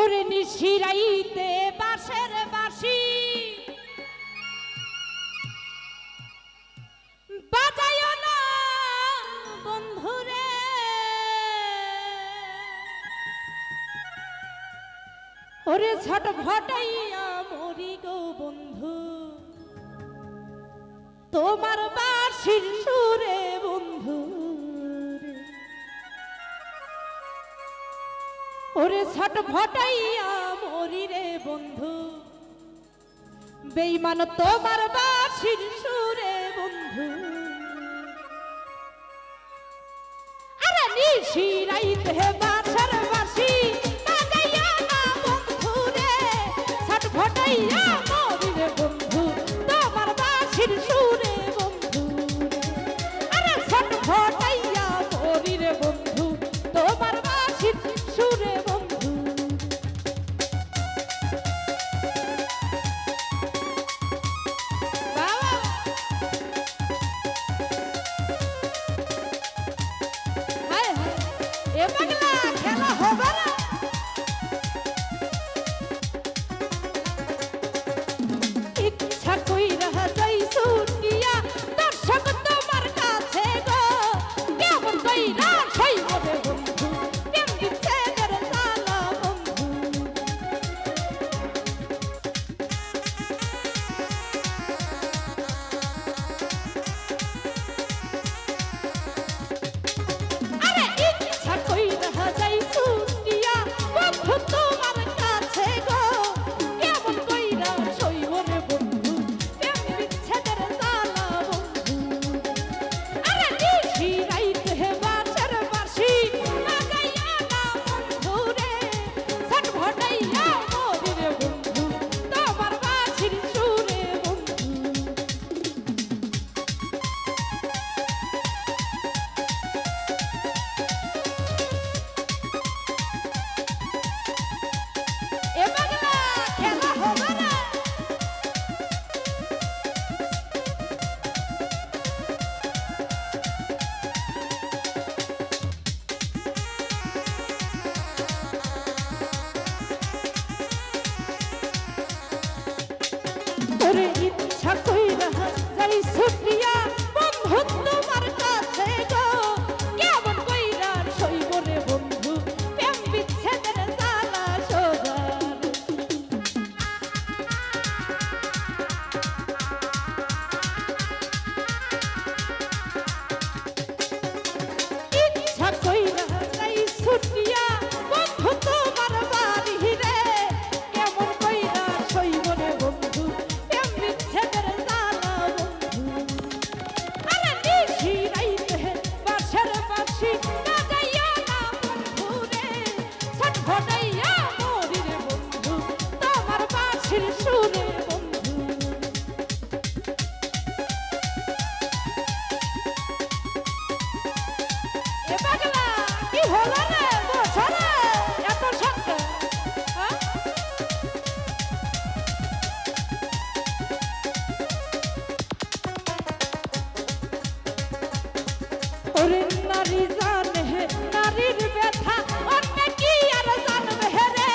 ওরে নিশিরাইতে বাঁশের বাঁশি বাজায়ো না বন্ধুরে, ওরে ছটফটাইয়া মরি গো বন্ধু তোমার বাঁশির সুরে বন্ধু রে। ওরে ছটফটাইয়া মরি রে বন্ধু বেঈমান তোমার বাঁশির সুরে বন্ধু। আরে নিশিরাইতে বাঁশের বাঁশি বাজাইয়া না বন্ধু রে, ছটফটাইয়া মরি রে বন্ধু তোমার বাঁশির সুরে বন্ধু রে। আরে ছটফটাইয়া মরি রে বন্ধু তোমার বাঁশির সুরে বন্ধু। বাবা হায় হায় এ পাগলা খেলা হবে না। ইচ্ছা কইরা যাই ছুটিয়া দর্শক তোমার কাছে গো, কেমন কইরা সইব রে বন্ধু প্রেম বিচ্ছেদের জ্বালা বন্ধু। আরে ইচ্ছা কইরা যাই ছুটিয়া বন্ধু তোমার কাছে গো, কেমন কইরা সইব রে বন্ধু প্রেম বিচ্ছেদের জ্বালা বন্ধু। আরে নিশিরাইতে বাঁশের বাঁশি বাজাইয়া না বন্ধু রে, ছটফটাইয়া মরি রে বন্ধু তোমার বাঁশির সুরে বন্ধু। এ পাগলা খেলা হবে না। ওরে ইচ্ছা কইরা যাই ছুটিয়া বন্ধু তোমার কাছে গো, কেমন কইরা সইব রে বন্ধু প্রেম বিচ্ছেদের জ্বালা সোজার। ইচ্ছা কইরা যাই ছুটিয়া বন্ধু তোমার বাড়ি রে, কেমন কইরা সইব রে বন্ধু প্রেম বিচ্ছেদের জ্বালা বন্ধু। আরে নিশিরাইতে বাঁশের বাঁশি বাজাইয়া না বন্ধু রে, ছটফটাইয়া মরি রে বন্ধু তোমার বাঁশির সুরে বন্ধু। এ পাগলা কি হলো রে বছরে এত শক্ত, হ্যাঁ? ওরে নারী জানে নারীর ব্যথা অন্য কি আর জানবে রে,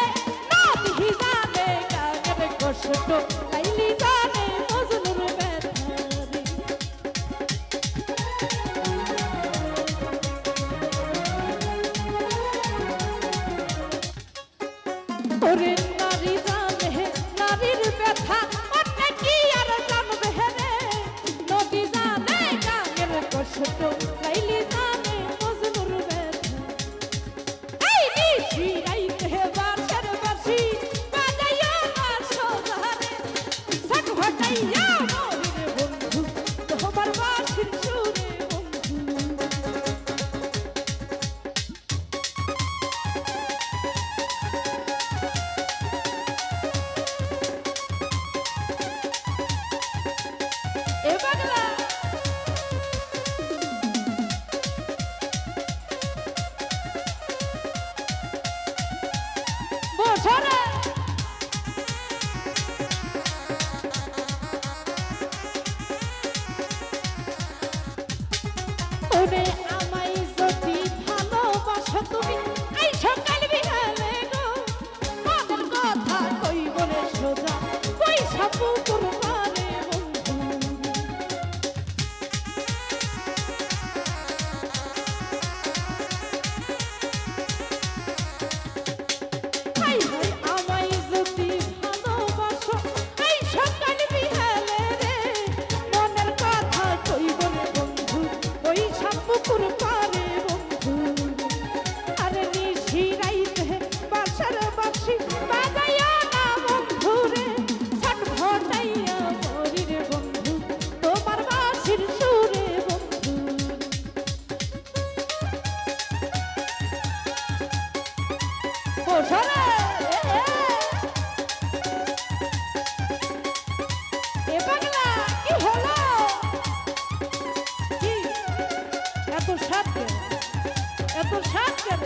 নারী জানে গানের কষ্ট লাইলি জানে মজনুর ব্যথা রে। ওরে নারী জানে নারীর ব্যথা অন্য কি আর জানবে রে, নদী জানে গানের কষ্ট লাইলি জানে মজনুর ব্যথা। এই নিশিরাইতে বাঁশের বাঁশি বাজাইয়া না সোজারে, ছটফটাইয়া মরি রে বন্ধু তোমার বাঁশির সুরে বন্ধু। বসরে এ পাগলা কি হলো কি এত সাত এত সাত কেন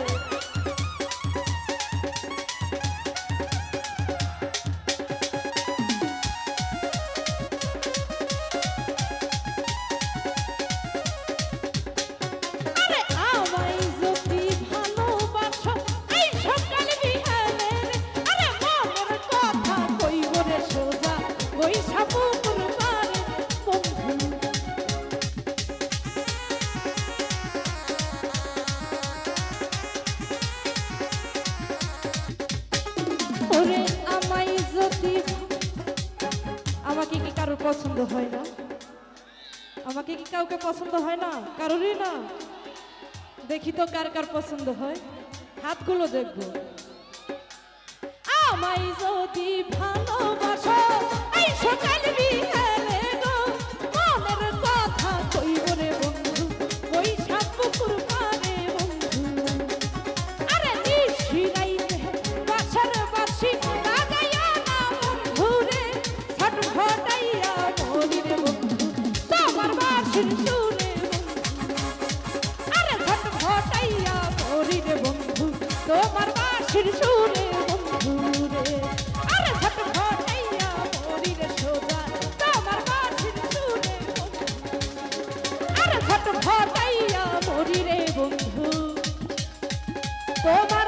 আমাকে কি কারোর পছন্দ হয় না আমাকে কি কাউকে পছন্দ হয় না কারোরই না দেখি তো কার কার পছন্দ হয় হাতগুলো দেখবো আমায় যদি ভালোবাসো এই সকাল বিকালে গো মনের কথা কইব রে বন্ধু ওই সাত পুকুর পারে বন্ধু আরে নিশি রাইতে বাছার বাছি লাগাইয়া না বন্ধু রে ছট ফটাইয়া মরি রে বন্ধু তোমার বাঁশির সুরে আরে ছট ফটাইয়া মরি রে বন্ধু তোমার বাঁশির সুরে বন্ধু রে আরে ছট ফটাইয়া মরি রে সোজা তোমার বাঁশির সুরে আরে ছট ফটাইয়া মরি রে বন্ধু তোমার